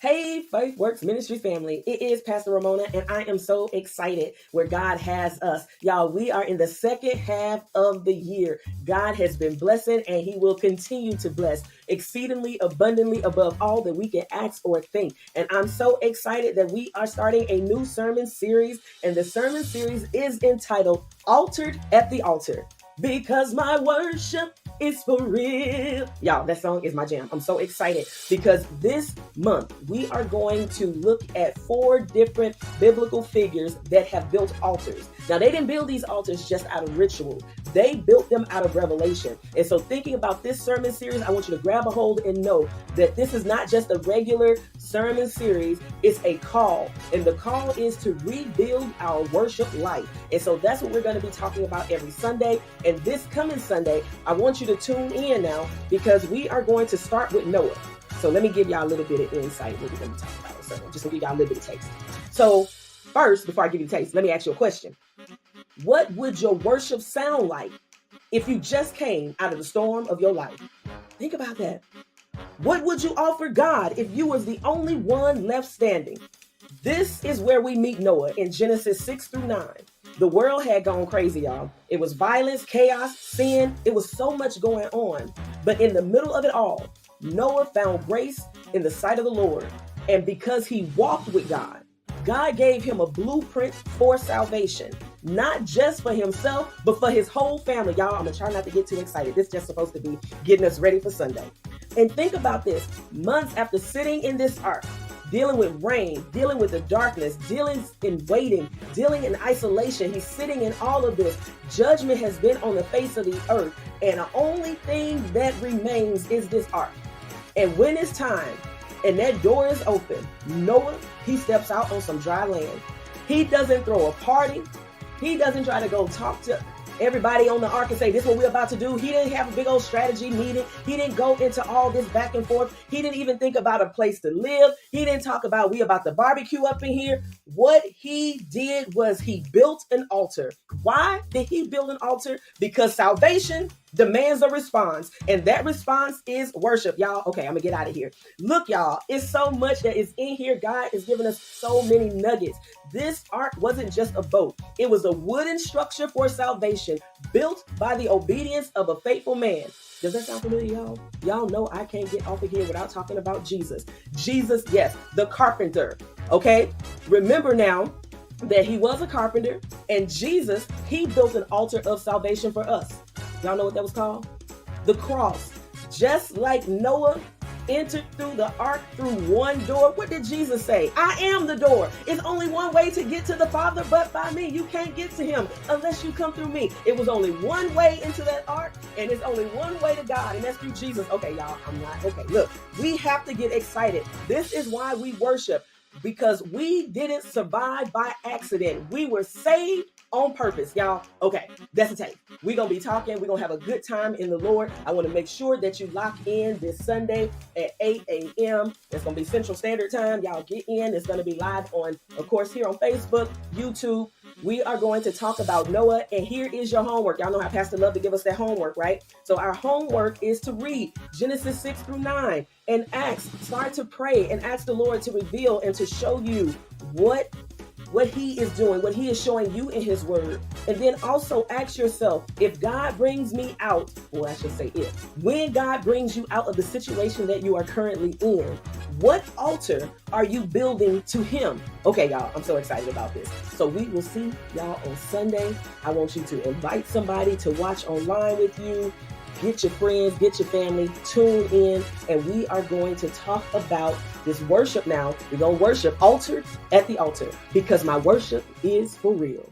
Hey, FaithWorks Ministries family. It is Pastor Ramona, and I am so excited where God has us. Y'all, we are in the second half of the year. God has been blessing, and he will continue to bless exceedingly abundantly above all that we can ask or think. And I'm so excited that we are starting a new sermon series, and the sermon series is entitled Altered at the Altar. Because my worship is for real. Y'all, that song is my jam. I'm so excited because this month we are going to look at 4 different biblical figures that have built altars. Now, they didn't build these altars just out of ritual. They built them out of revelation. And so thinking about this sermon series, I want you to grab a hold and know that this is not just a regular sermon series. It's a call. And the call is to rebuild our worship life. And so that's what we're going to be talking about every Sunday. And this coming Sunday, I want you to tune in now because we are going to start with Noah. So let me give y'all a little bit of insight what we're going to talk about. So just to give y'all a little bit of taste. So first, before I give you the taste, let me ask you a question. What would your worship sound like if you just came out of the storm of your life? Think about that. What would you offer God if you was the only one left standing? This is where we meet Noah in Genesis 6-9. The world had gone crazy, y'all. It was violence, chaos, sin. It was so much going on. But in the middle of it all, Noah found grace in the sight of the Lord. And because he walked with God, God gave him a blueprint for salvation, not just for himself, but for his whole family. Y'all, I'm going to try not to get too excited. This is just supposed to be getting us ready for Sunday. And think about this. Months after sitting in this ark, dealing with rain, dealing with the darkness, dealing in waiting, dealing in isolation. He's sitting in all of this. Judgment has been on the face of the earth. And the only thing that remains is this ark. And when it's time and that door is open, Noah, he steps out on some dry land. He doesn't throw a party. He doesn't try to go talk to everybody on the ark and say, this is what we're about to do. He didn't have a big old strategy meeting. He didn't go into all this back and forth. He didn't even think about a place to live. He didn't talk about we about to barbecue up in here. What he did was he built an altar. Why did he build an altar? Because salvation demands a response, and that response is worship. Y'all, okay, I'm gonna get out of here. Look, y'all, it's so much that is in here. God is giving us so many nuggets. This ark wasn't just a boat. It was a wooden structure for salvation built by the obedience of a faithful man. Does that sound familiar, y'all? Y'all know I can't get off of here without talking about Jesus. Jesus, yes, the carpenter, okay? Remember now that he was a carpenter, and Jesus, he built an altar of salvation for us. Y'all know what that was called? The cross. Just like Noah entered through the ark through one door, what did Jesus say? I am the door. It's only one way to get to the Father but by me. You can't get to him unless you come through me. It was only one way into that ark, and it's only one way to God, and that's through Jesus. Okay, y'all, okay, look, we have to get excited. This is why we worship, because we didn't survive by accident. We were saved on purpose, y'all. Okay, that's a tape. We're going to be talking. We're going to have a good time in the Lord. I want to make sure that you lock in this Sunday at 8 a.m. It's going to be Central Standard Time. Y'all get in. It's going to be live on, of course, here on Facebook, YouTube. We are going to talk about Noah, and here is your homework. Y'all know how Pastor love to give us that homework, right? So our homework is to read Genesis 6-9 and start to pray and ask the Lord to reveal and to show you what he is doing, what he is showing you in his word. And then also ask yourself, if God brings me out, or I should say when God brings you out of the situation that you are currently in, what altar are you building to him? Okay, y'all, I'm so excited about this. So we will see y'all on Sunday. I want you to invite somebody to watch online with you. Get your friends, get your family, tune in, and we are going to talk about this worship now. We're going to worship altered at the altar because my worship is for real.